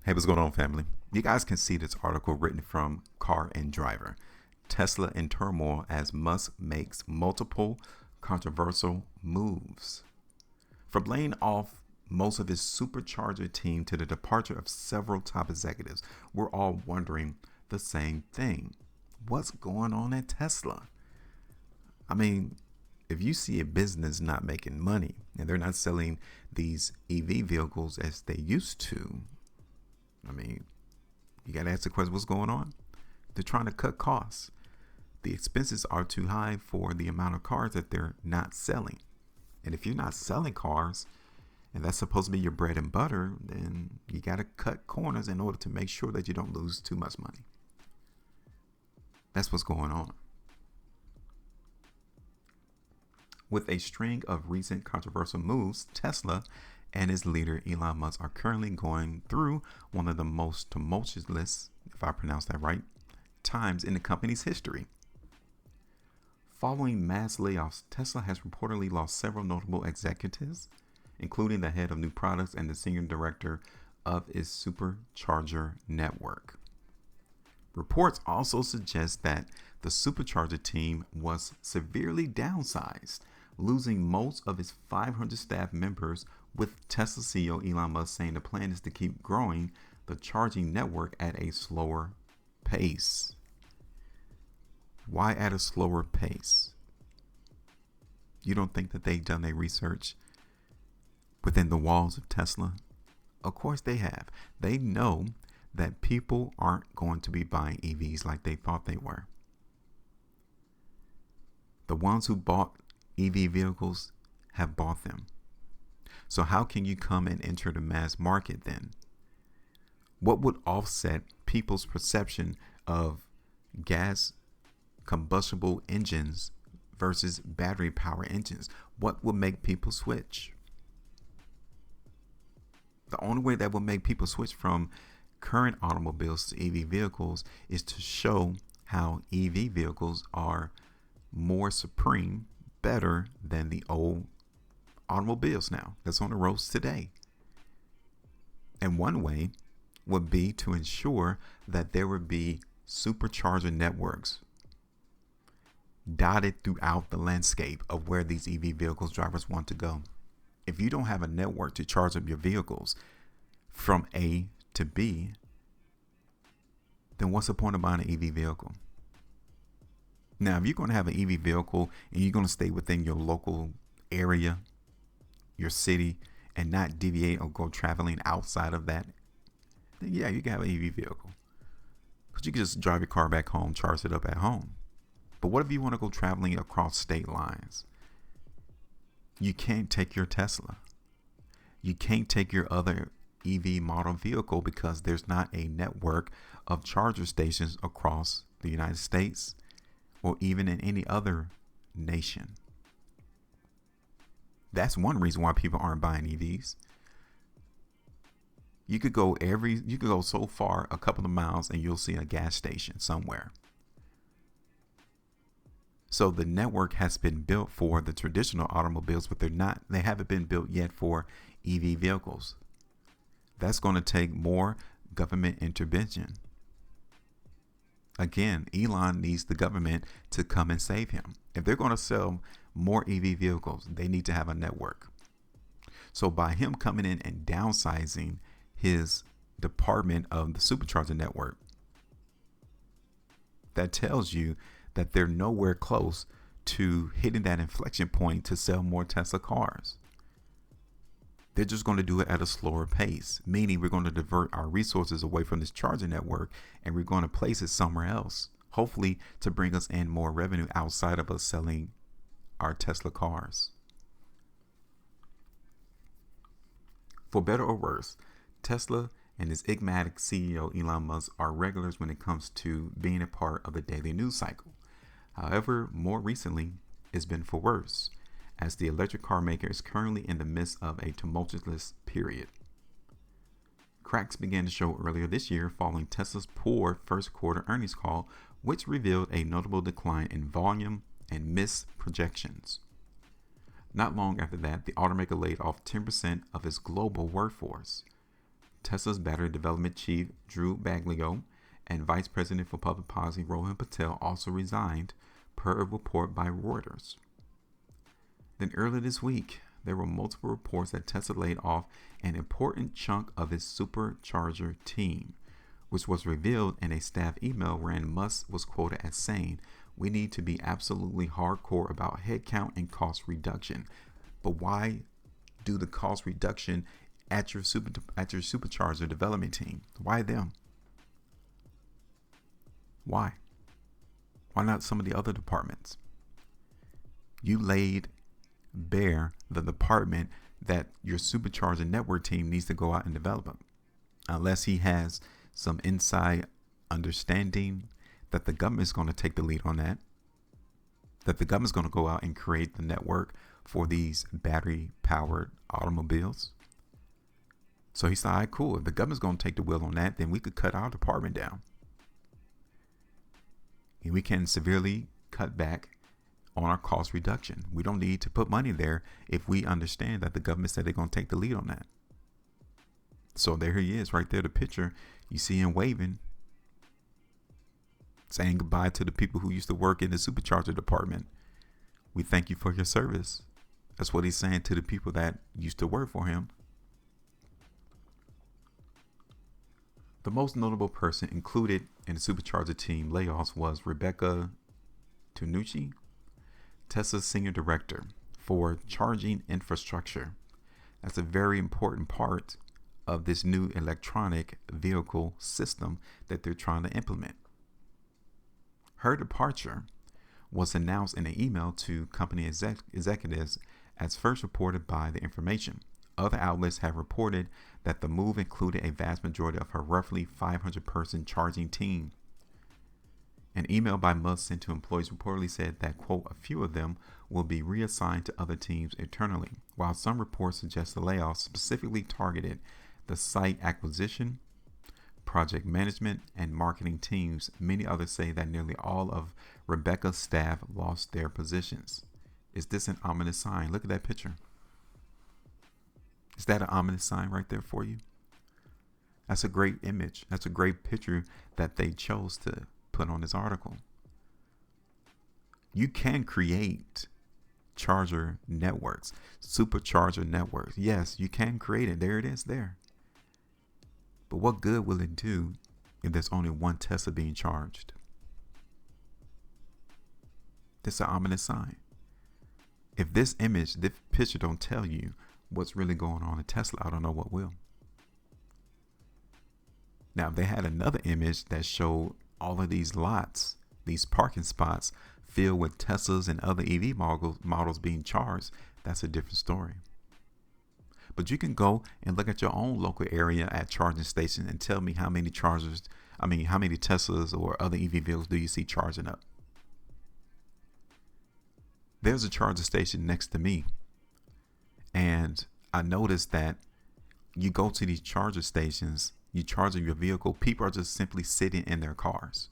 Hey, what's going on, family? You guys can see this article written from Car and Driver. Tesla in turmoil as Musk makes multiple controversial moves. From laying off most of his Supercharger team to the departure of several top executives, we're all wondering the same thing. What's going on at Tesla? I mean, if you see a business not making money and they're not selling these EV vehicles as they used to, you got to ask the question, what's going on? They're trying to cut costs. The expenses are too high for the amount of cars that they're not selling. And if you're not selling cars, and that's supposed to be your bread and butter, then you got to cut corners in order to make sure that you don't lose too much money. That's what's going on. With a string of recent controversial moves, Tesla and its leader Elon Musk are currently going through one of the most tumultuous, if I pronounce that right, times in the company's history. Following mass layoffs, Tesla has reportedly lost several notable executives, including the head of new products and the senior director of its Supercharger network. Reports also suggest that the Supercharger team was severely downsized, losing most of its 500 staff members, with Tesla CEO Elon Musk saying the plan is to keep growing the charging network at a slower pace. Why at a slower pace? You don't think that they've done their research within the walls of Tesla? Of course they have. They know that people aren't going to be buying EVs like they thought they were. The ones who bought EV vehicles have bought them. So how can you come and enter the mass market then? What would offset people's perception of gas combustible engines versus battery power engines? What would make people switch? The only way that will make people switch from current automobiles to EV vehicles is to show how EV vehicles are more supreme, better than the old automobiles now that's on the roads today. And one way would be to ensure that there would be supercharger networks dotted throughout the landscape of where these EV vehicles drivers want to go. If you don't have a network to charge up your vehicles from A to B, then what's the point of buying an EV vehicle? Now, if you're going to have an EV vehicle and you're going to stay within your local area, your city, and not deviate or go traveling outside of that, then yeah, you can have an EV vehicle. Because you can just drive your car back home, charge it up at home. But what if you want to go traveling across state lines? You can't take your Tesla. You can't take your other EV model vehicle because there's not a network of charger stations across the United States or even in any other nation. That's one reason why people aren't buying EVs. You could go so far, a couple of miles, and you'll see a gas station somewhere. So the network has been built for the traditional automobiles, but they haven't been built yet for EV vehicles. That's going to take more government intervention. Again, Elon needs the government to come and save him. If they're going to sell more EV vehicles, they need to have a network. So by him coming in and downsizing his department of the Supercharger network, that tells you that they're nowhere close to hitting that inflection point to sell more Tesla cars. They're just going to do it at a slower pace, meaning we're going to divert our resources away from this charging network and we're going to place it somewhere else, hopefully to bring us in more revenue outside of us selling our Tesla cars. For better or worse, Tesla and its enigmatic CEO Elon Musk are regulars when it comes to being a part of the daily news cycle. However, more recently, it's been for worse, as the electric car maker is currently in the midst of a tumultuous period. Cracks began to show earlier this year following Tesla's poor first quarter earnings call, which revealed a notable decline in volume and missed projections. Not long after that, the automaker laid off 10% of its global workforce. Tesla's battery development chief, Drew Baglio, and Vice President for Public Policy, Rohan Patel, also resigned, per a report by Reuters. Then earlier this week, there were multiple reports that Tesla laid off an important chunk of its Supercharger team, which was revealed in a staff email wherein Musk was quoted as saying, "We need to be absolutely hardcore about headcount and cost reduction." But why do the cost reduction at your Supercharger development team? Why them? Why? Why not some of the other departments? You laid bare the department that your Supercharger network team needs to go out and develop, unless he has some inside understanding that the government is going to take the lead on that the government is going to go out and create the network for these battery powered automobiles. So he said, all right, cool. If the government's going to take the wheel on that, then we could cut our department down. And we can severely cut back on our cost reduction. We don't need to put money there if we understand that the government said they're going to take the lead on that. So there he is right there, the picture. You see him waving, saying goodbye to the people who used to work in the Supercharger department. We thank you for your service. That's what he's saying to the people that used to work for him. The most notable person included in the Supercharger team layoffs was Rebecca Tinucci, Tesla's senior director for charging infrastructure. That's a very important part of this new electronic vehicle system that they're trying to implement. Her departure was announced in an email to company executives as first reported by The Information. Other outlets have reported that the move included a vast majority of her roughly 500-person charging team. An email by Musk sent to employees reportedly said that, quote, a few of them will be reassigned to other teams internally, while some reports suggest the layoffs specifically targeted the site acquisition, project management, and marketing teams. Many others say that nearly all of Rebecca's staff lost their positions. Is this an ominous sign? Look at that picture. Is that an ominous sign right there for you? That's a great image. That's a great picture that they chose to put on this article. You can create charger networks, Supercharger networks. Yes, you can create it. There it is there. But what good will it do if there's only one Tesla being charged? That's an ominous sign. If this image, this picture don't tell you what's really going on in Tesla, I don't know what will. Now, if they had another image that showed all of these lots, these parking spots filled with Teslas and other EV models being charged, that's a different story. But you can go and look at your own local area at charging stations and tell me how many how many Teslas or other EV vehicles do you see charging up? There's a charging station next to me. And I noticed that you go to these charger stations, you charge your vehicle, people are just simply sitting in their cars.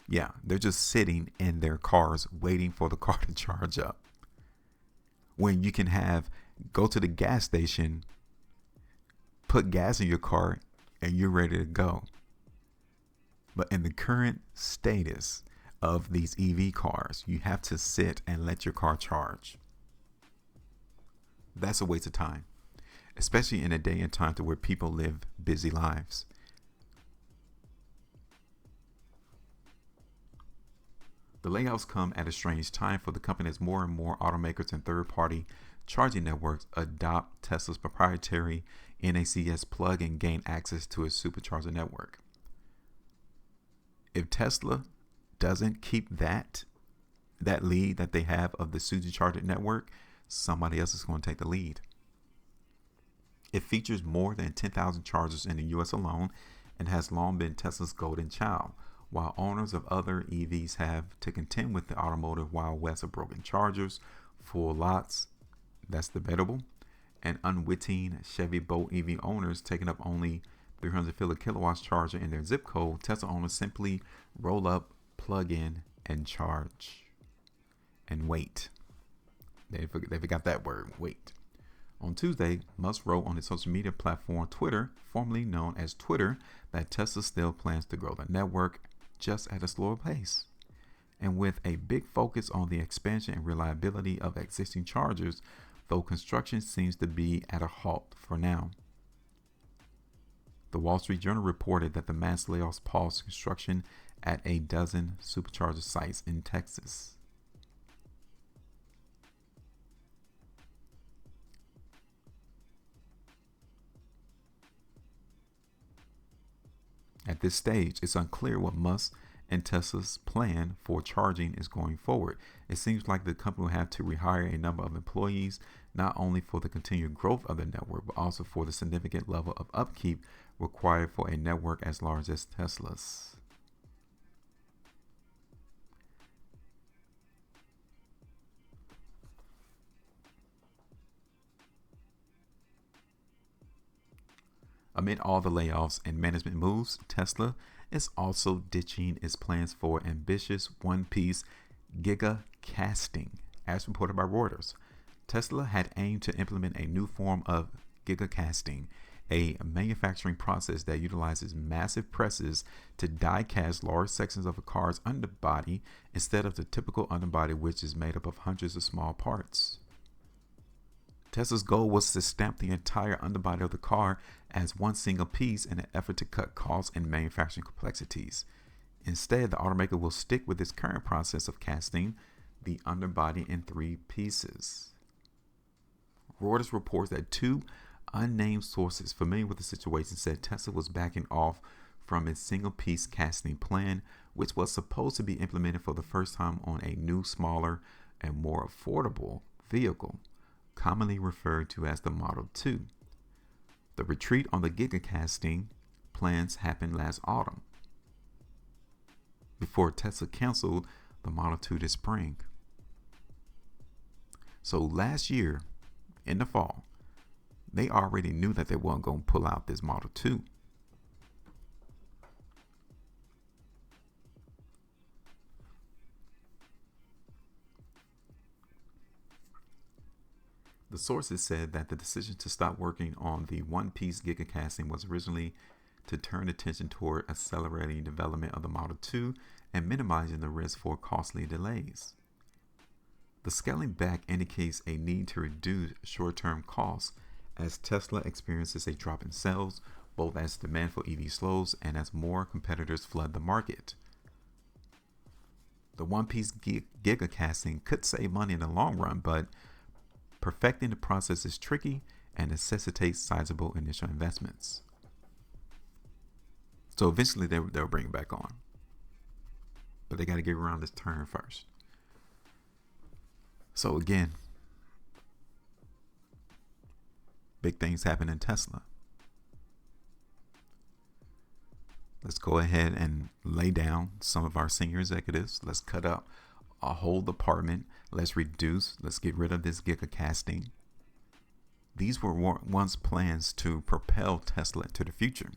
Yeah, they're just sitting in their cars waiting for the car to charge up. When you can go to the gas station, put gas in your car, and you're ready to go. But in the current status of these EV cars, you have to sit and let your car charge. That's a waste of time, especially in a day and time to where people live busy lives. The layoffs come at a strange time for the company as more and more automakers and third-party charging networks adopt Tesla's proprietary NACS plug and gain access to its Supercharger network. If Tesla doesn't keep that lead that they have of the Supercharger network, somebody else is going to take the lead. It features more than 10,000 chargers in the US alone and has long been Tesla's golden child, while owners of other EVs have to contend with the automotive Wild West of broken chargers, full lots, that's debatable, and unwitting Chevy Bolt EV owners taking up only 300 kilowatts charger in their zip code. Tesla owners simply roll up, plug in, and charge. And wait. They forgot that word, wait. On Tuesday, Musk wrote on his social media platform Twitter, formerly known as Twitter, that Tesla still plans to grow the network just at a slower pace. And with a big focus on the expansion and reliability of existing chargers, though construction seems to be at a halt for now. The Wall Street Journal reported that the mass layoffs paused construction at a dozen Supercharger sites in Texas. At this stage, it's unclear what Musk and Tesla's plan for charging is going forward. It seems like the company will have to rehire a number of employees, not only for the continued growth of the network, but also for the significant level of upkeep required for a network as large as Tesla's. Amid all the layoffs and management moves, Tesla is also ditching its plans for ambitious one-piece gigacasting, as reported by Reuters. Tesla had aimed to implement a new form of gigacasting, a manufacturing process that utilizes massive presses to die cast large sections of a car's underbody instead of the typical underbody, which is made up of hundreds of small parts. Tesla's goal was to stamp the entire underbody of the car as one single piece in an effort to cut costs and manufacturing complexities. Instead, the automaker will stick with its current process of casting the underbody in 3 pieces. Reuters reports that 2 unnamed sources familiar with the situation said Tesla was backing off from its single-piece casting plan, which was supposed to be implemented for the first time on a new, smaller, and more affordable vehicle, commonly referred to as the Model 2. The retreat on the gigacasting plans happened last autumn, before Tesla canceled the Model 2 this spring. So last year, in the fall, they already knew that they weren't going to pull out this Model 2. The sources said that the decision to stop working on the one-piece gigacasting was originally to turn attention toward accelerating development of the Model 2 and minimizing the risk for costly delays. The scaling back indicates a need to reduce short-term costs as Tesla experiences a drop in sales, both as demand for EV slows and as more competitors flood the market. The one-piece gigacasting could save money in the long run, but perfecting the process is tricky and necessitates sizable initial investments. So eventually they'll bring it back on. But they got to get around this turn first. So again, big things happen in Tesla. Let's go ahead and lay down some of our senior executives. Let's cut up a whole department. Let's get rid of this gigacasting. These were once plans to propel Tesla into the future.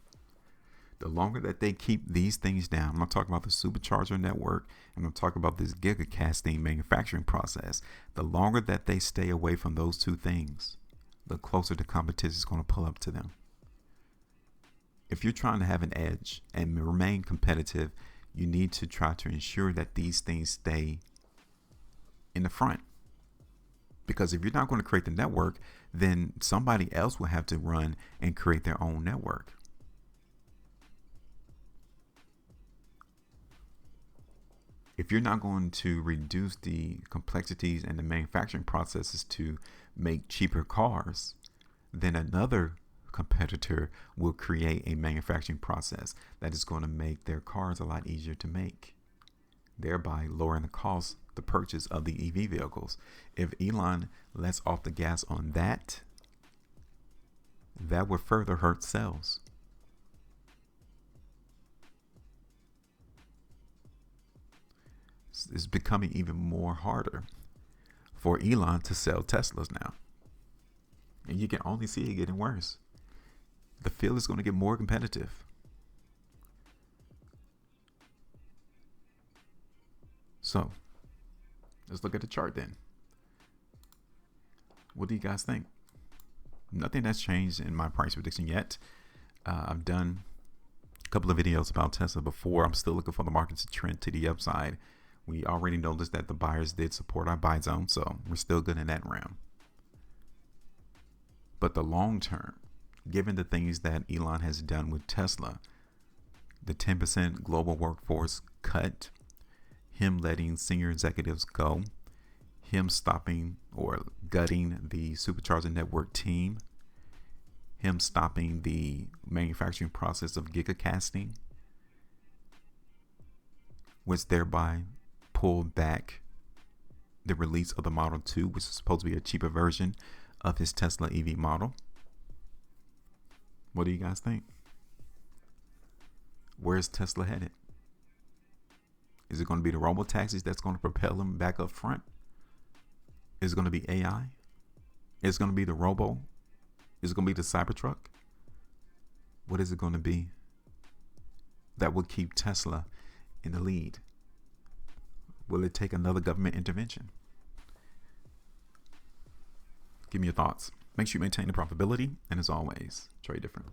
The longer that they keep these things down, I'm going to talk about the Supercharger network, and I'm talking about this gigacasting manufacturing process. The longer that they stay away from those 2 things, the closer the competition is going to pull up to them. If you're trying to have an edge and remain competitive, you need to try to ensure that these things stay in the front. Because if you're not going to create the network, then somebody else will have to run and create their own network. If you're not going to reduce the complexities and the manufacturing processes to make cheaper cars, then another competitor will create a manufacturing process that is going to make their cars a lot easier to make, thereby lowering the cost, the purchase of the EV vehicles. If Elon lets off the gas on that, that would further hurt sales. It's becoming even more harder for Elon to sell Teslas now. And you can only see it getting worse. The field is going to get more competitive. So, let's look at the chart then. What do you guys think? nothing has changed in my price prediction yet. I've done a couple of videos about Tesla before. I'm still looking for the market to trend to the upside. We already noticed that the buyers did support our buy zone, so we're still good in that round. But the long term, given the things that Elon has done with Tesla, the 10% global workforce cut, him letting senior executives go, him stopping or gutting the Supercharger network team, him stopping the manufacturing process of gigacasting, which thereby pulled back the release of the Model 2, which is supposed to be a cheaper version of his Tesla EV model. What do you guys think? Where's Tesla headed? Is it going to be the robotaxis that's going to propel them back up front? Is it going to be AI? Is it going to be the robo? Is it going to be the Cybertruck? What is it going to be that will keep Tesla in the lead? Will it take another government intervention? Give me your thoughts. Make sure you maintain the profitability. And as always, trade different.